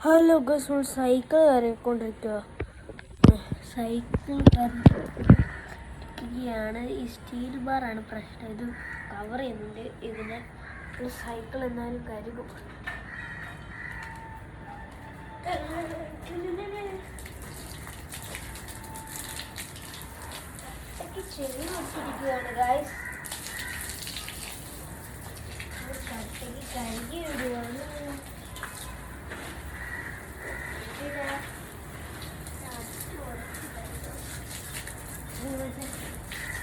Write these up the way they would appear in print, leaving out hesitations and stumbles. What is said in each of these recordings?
Hello guess, നമ്മൾ cycle കയറിക്കൊണ്ടിരിക്കുക. Cycle കയറിയാണ്. ഈ സ്റ്റീൽ ബാറാണ് പ്രശ്നം. ഇത് കവർ ചെയ്യുന്നുണ്ട്. ഇതിനെ സൈക്കിൾ എന്നാലും കരുകും. ചെവി വെച്ചിരിക്കുകയാണ് ഗായ്സ്. കഴുകി വിടുകയാണ്.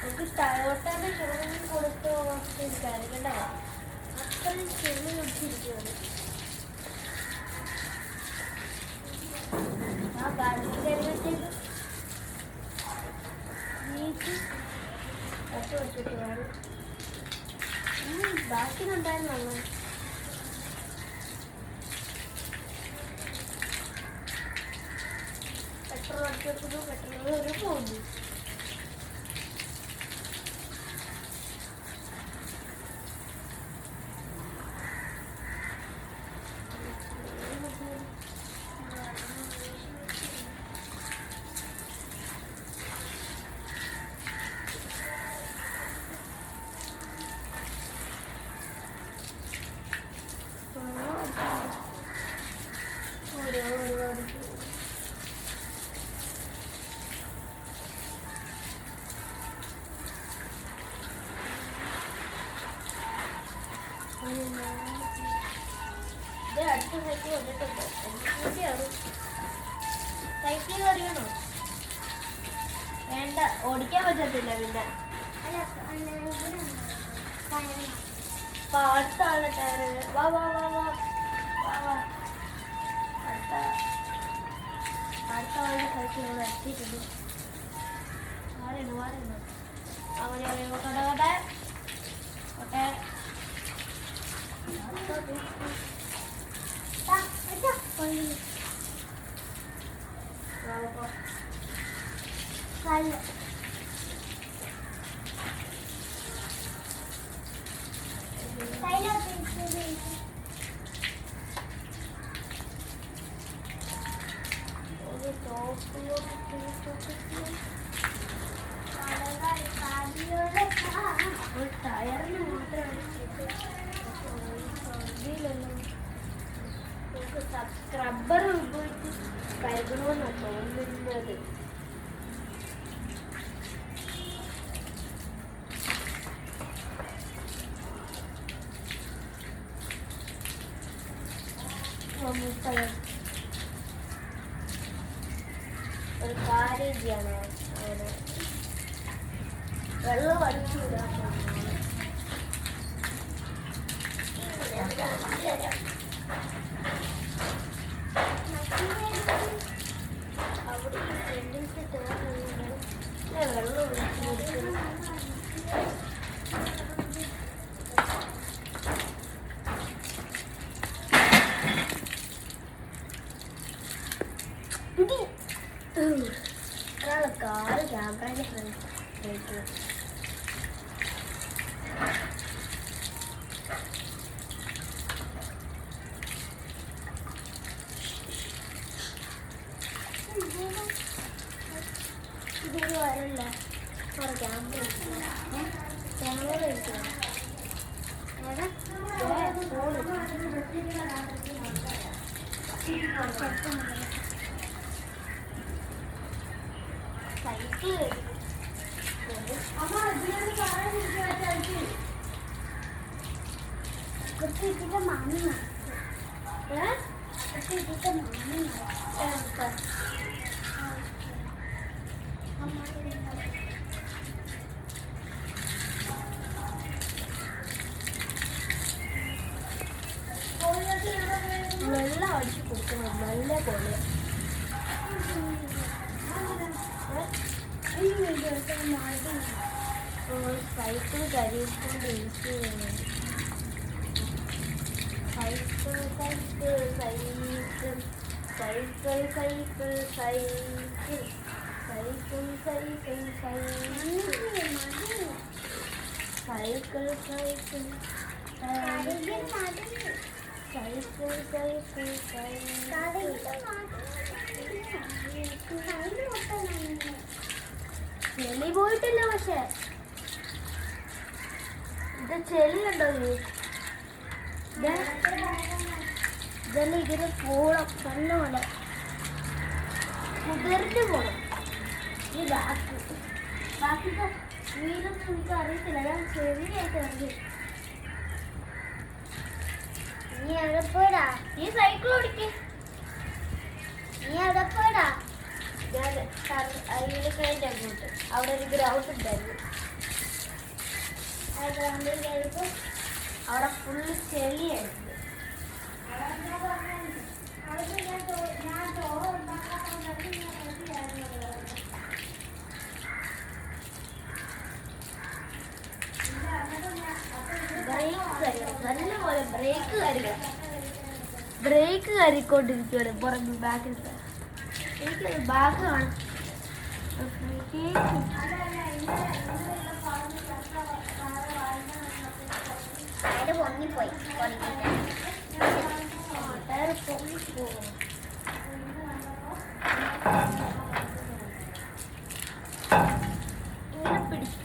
നമുക്ക് ടയോട്ടയുടെ ഷോറൂമിൽ കൊടുത്ത് കരുകേണ്ടതാണ്. അത്രയും ചെവി വെച്ചിരിക്കുകയാണ്. ആ ബാക്കി കരുകത്തേക്ക് വെച്ചിട്ടാണ് ബാക്കിനുണ്ടായിരുന്നല്ലോ. പെട്രോൾ അടിച്ചു പെട്രോൾ ഒരു പോകുന്നു. അടുത്ത സൈക്കിൾ വന്നിട്ടുണ്ട്. സൈക്കിൾ അറിയണോ? വേണ്ട, ഓടിക്കാൻ പറ്റത്തില്ല. പിന്നെ അടുത്ത ആളുടെ ടയർ വാ വാ വാ വാ വാ. അടുത്ത ആളുടെ സൈക്കിൾ ഇവിടെ എത്തിയിട്ടുണ്ട്. മാറിയുണ്ട് അവനെ കോട്ടെ കോട്ടെ കോട്ടെ. ടയറിന് മാത്രം സ്ക്രബ്ബർ ഉപയോഗിച്ച് കഴുകണമെന്നാണ് തോന്നുന്നത്. ഒരു കാര്യം ചെയ്യണോ? അങ്ങനെ വെള്ളം അടിച്ചുകൂടാ. കാറ് ക്യാമറയുടെ ഫ്രണ്ട് ഇതൊരു വരല്ല. ക്യാമറ സൈക്കിൾ വെള്ളം അടിച്ചു കൊടുക്കണം. നല്ല പോലെ സൈക്കിൾ കരിക്കൊണ്ടിരിക്കുകയാണ്. Cycle cycle cycle cycle cycle cycle cycle cycle cycle cycle cycle cycle cycle cycle ചെളി പോയിട്ടില്ല, പക്ഷെ ഇത് ചെളിയുണ്ടോ? ഇതെല്ലാം ഇതിന് പോണം, നല്ലപോലെ കുതിർന്ന് പോണം. ഈ ബാക്കിത്തെ വീടൊന്നും എനിക്ക് അറിയത്തില്ല, ഞാൻ ചെറിയായിട്ട് അറിയാം. നീ എവിടെ പോടാ? നീ സൈക്കിൾ ഓടിക്കേ. നീ എവിടെ പോടാ? ഞാൻ കഴിഞ്ഞ അങ്ങോട്ട് അവിടെ ഒരു ഗ്രൗണ്ട് ഉണ്ടായിരുന്നു. ആ ഗ്രൗണ്ടിൽ കഴിഞ്ഞപ്പോൾ അവിടെ ഫുള്ള് ചെളിയായിരുന്നു. നല്ലപോലെ ബ്രേക്ക് കയറിക്കൊണ്ടിരിക്കുകയാണ് പുറമെ ബാക്കിൽ. എനിക്കൊരു ബാഗ് കാണും. പൊങ്ങിപ്പോയി പൊങ്ങിപ്പോകും. ഇങ്ങനെ പിടിച്ചു.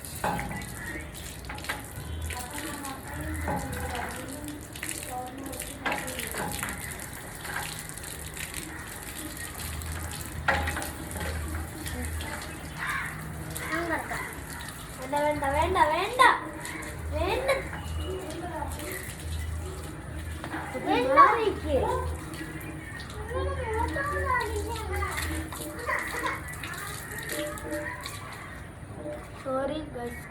വേണ്ട വേണ്ട വേണ്ട വേണ്ട സോറി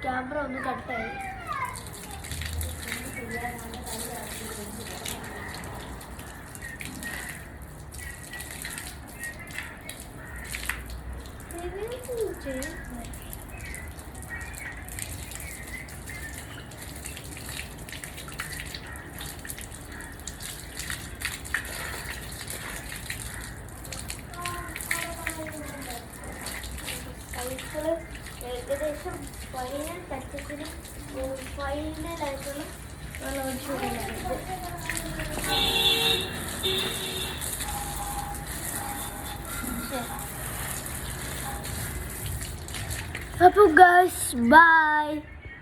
ക്യാമറ ഒന്ന് കട്ടായി. സൈക്കിള് ഏകദേശം ഫൈനൽ ടച്ചസിന് ഫൈനലായിട്ടുള്ള അപ്പോൾ ഗൈസ് ബൈ.